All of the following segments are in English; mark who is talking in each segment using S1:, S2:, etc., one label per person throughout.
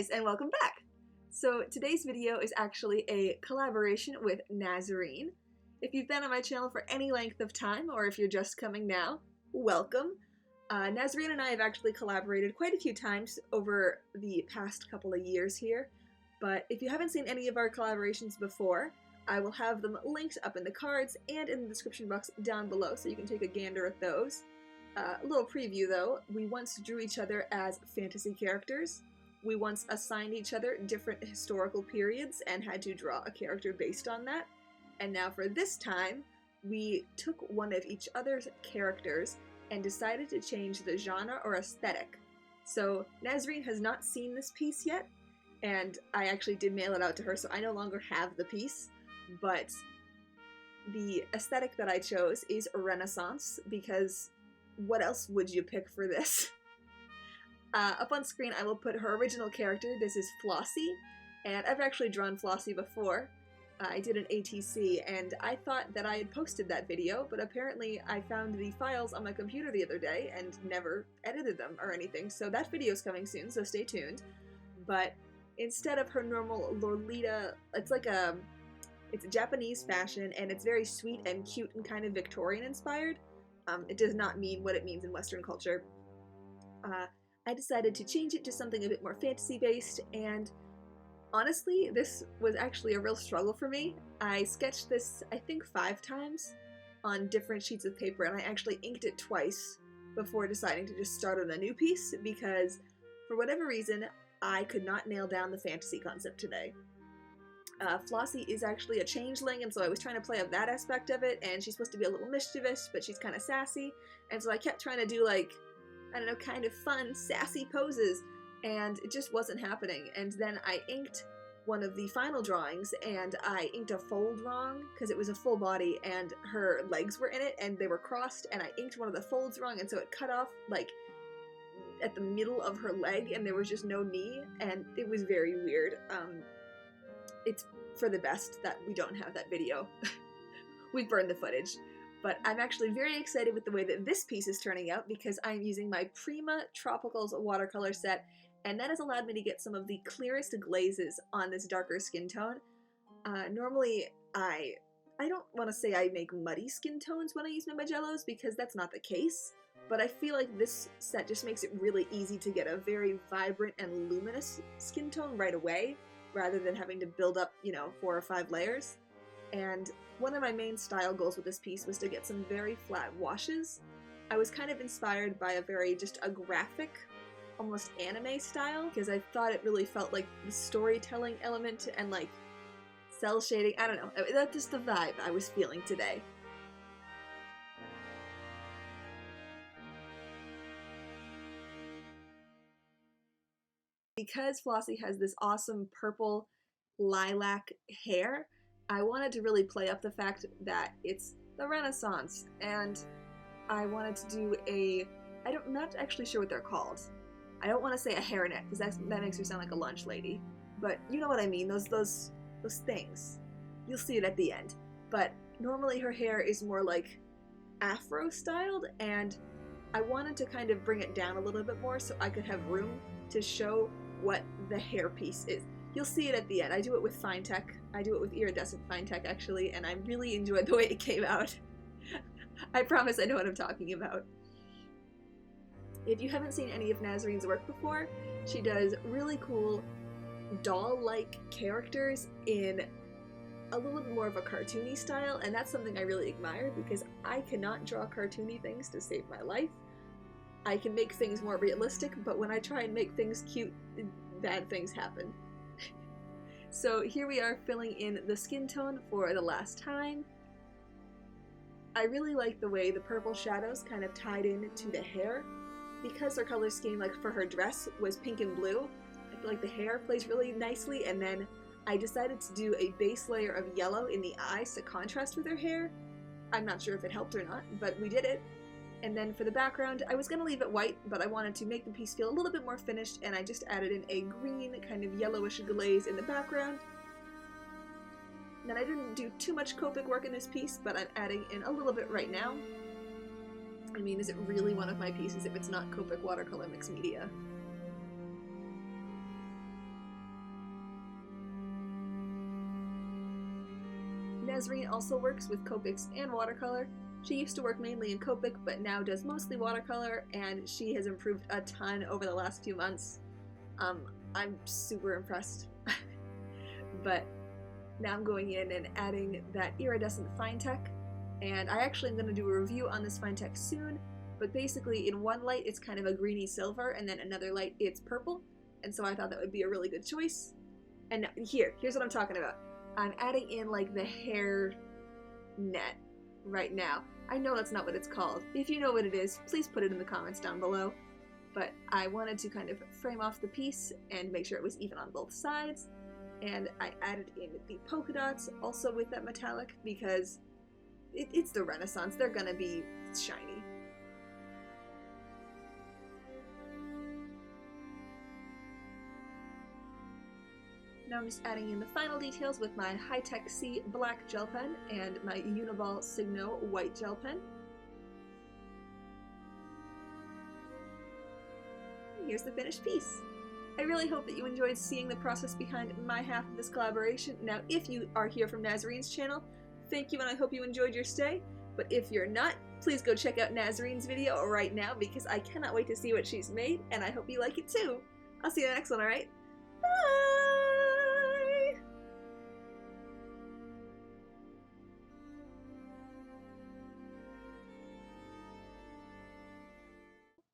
S1: guys, and welcome back! So today's video is actually a collaboration with Nasreen. If you've been on my channel for any length of time, or if you're just coming now, welcome! Nasreen and I have actually collaborated quite a few times over the past couple of years here, but if you haven't seen any of our collaborations before, I will have them linked up in the cards and in the description box down below so you can take a gander at those. A little preview though, we once drew each other as fantasy characters. We once assigned each other different historical periods and had to draw a character based on that. And now for this time, we took one of each other's characters and decided to change the genre or aesthetic. So Nasreen has not seen this piece yet, and I actually did mail it out to her, so I no longer have the piece, but the aesthetic that I chose is Renaissance, because what else would you pick for this? Up on screen I will put her original character. This is Flossie, and I've actually drawn Flossie before. I did an ATC, and I thought that I had posted that video, but apparently I found the files on my computer the other day and never edited them or anything, so that video's coming soon, so stay tuned. But instead of her normal Lolita, it's a Japanese fashion, and it's very sweet and cute and kind of Victorian inspired. It does not mean what it means in Western culture. I decided to change it to something a bit more fantasy-based, and honestly, this was actually a real struggle for me. I sketched this, I think, 5 times on different sheets of paper, and I actually inked it twice before deciding to just start on a new piece, because for whatever reason, I could not nail down the fantasy concept today. Flossie is actually a changeling, and so I was trying to play up that aspect of it, and she's supposed to be a little mischievous, but she's kind of sassy, and so I kept trying to do, like, I don't know, kind of fun, sassy poses, and it just wasn't happening. And then I inked one of the final drawings, and I inked a fold wrong, because it was a full body, and her legs were in it, and they were crossed, and I inked one of the folds wrong, and so it cut off, like, at the middle of her leg, and there was just no knee, and it was very weird. It's for the best that we don't have that video. We burned the footage. But I'm actually very excited with the way that this piece is turning out, because I'm using my Prima Tropicals watercolor set, and that has allowed me to get some of the clearest glazes on this darker skin tone. Normally, I don't want to say I make muddy skin tones when I use my Magellos, because that's not the case, but I feel like this set just makes it really easy to get a very vibrant and luminous skin tone right away, rather than having to build up, 4 or 5 layers. And one of my main style goals with this piece was to get some very flat washes. I was kind of inspired by just a graphic, almost anime style, because I thought it really felt like the storytelling element and like cell shading. I don't know, that's just the vibe I was feeling today. Because Flossie has this awesome purple lilac hair, I wanted to really play up the fact that it's the Renaissance, and I wanted to do I'm not actually sure what they're called. I don't want to say a hairnet, because that makes her sound like a lunch lady, but you know what I mean, those things. You'll see it at the end. But normally her hair is more like afro styled, and I wanted to kind of bring it down a little bit more so I could have room to show what the hairpiece is. You'll see it at the end. I do it with FineTec. I do it with Iridescent FineTec, actually, and I really enjoyed the way it came out. I promise I know what I'm talking about. If you haven't seen any of Nasreen's work before, she does really cool doll-like characters in a little bit more of a cartoony style, and that's something I really admire, because I cannot draw cartoony things to save my life. I can make things more realistic, but when I try and make things cute, bad things happen. So here we are filling in the skin tone for the last time. I really like the way the purple shadows kind of tied in to the hair. Because her color scheme, like for her dress, was pink and blue, I feel like the hair plays really nicely, and then I decided to do a base layer of yellow in the eyes to contrast with her hair. I'm not sure if it helped or not, but we did it. And then for the background, I was going to leave it white, but I wanted to make the piece feel a little bit more finished, and I just added in a green, kind of yellowish glaze in the background. Then I didn't do too much Copic work in this piece, but I'm adding in a little bit right now. I mean, is it really one of my pieces if it's not Copic watercolor mixed media? Nasreen also works with Copics and Watercolor. She used to work mainly in Copic, but now does mostly Watercolor, and she has improved a ton over the last few months. I'm super impressed. But now I'm going in and adding that Iridescent FineTec, and I actually am going to do a review on this FineTec soon, but basically in one light it's kind of a greeny silver, and then another light it's purple, and so I thought that would be a really good choice. And here's what I'm talking about. I'm adding in like the hair net right now. I know that's not what it's called. If you know what it is, please put it in the comments down below. But I wanted to kind of frame off the piece and make sure it was even on both sides. And I added in the polka dots also with that metallic because it's the Renaissance. They're gonna be shiny. Now I'm just adding in the final details with my Hi-Tec C black gel pen and my Uni-Ball Signo white gel pen. And here's the finished piece. I really hope that you enjoyed seeing the process behind my half of this collaboration. Now, if you are here from Nasreen's channel, thank you and I hope you enjoyed your stay. But if you're not, please go check out Nasreen's video right now because I cannot wait to see what she's made and I hope you like it too. I'll see you in the next one, alright? Bye!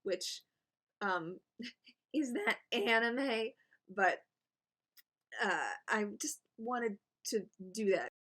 S1: Which, is that anime? But, I just wanted to do that.